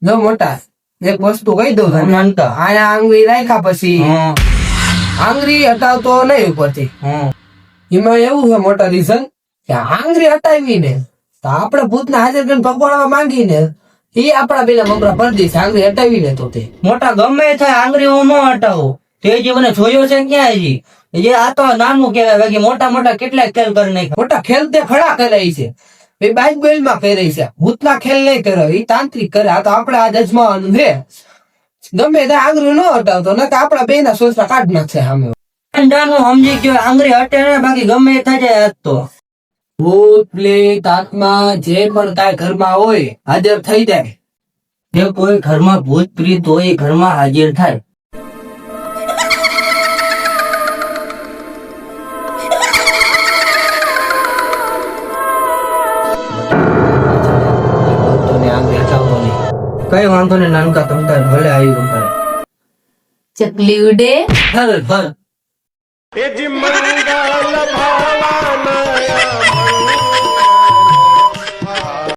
જો મોટા એક વસ્તુ કહી દઉં તને. નાનકા આયા આંગળી રાખ્યા પછી આંગળી હટાવતો નહીં ઉપરથી. એમાં એવું છે મોટા રીઝન કે આંગળી હટાવી ને તો આપણે ભૂતને હાજર કરીને પકડવા માંગી ને એ આપણા પેલા મમરા પર દઈશ. આંગળી હટાવી ને તો તે મોટા ગમે થાય આંગળી હું ન હટાવું. તે જે મને જોયો છે ક્યાં હજી એ આ તો નાનું કહેવાય. બાકી મોટા મોટા કેટલાય ખેલ કરી નાખ્યા. મોટા ખેલ તે ખડા કરાય છે. એ બાઈક બેલ માં કરે છે. ભૂતના ખેલ નહીં કરે, એ તાંત્રિક કરે. આ તો આપણે આજ અજમાવાનું છે. ગમે ત્યાં આંગળી ન હટાવતો ન તો આપણા બે ના સોસરા કાઢ નાખશે સામે. નાનું સમજી ગયો આંગળી હટે ને બાકી ગમે એ થઈ જાય આજ તો. ભૂત પ્રેત આત્મા જે પણ કાંઈ ઘરમાં હોય હાજર થઈ જાય. જે કોઈ ઘરમાં ભૂત પ્રીત હોય એ ઘરમાં હાજર થાય. આંગળી હટાવતો નહીં. કઈ વાંધો ને નાનકા તમતા ભલે આવી ગયું. ચકલી ઉડે ફર ફર એ જી મંગલ ભાવાના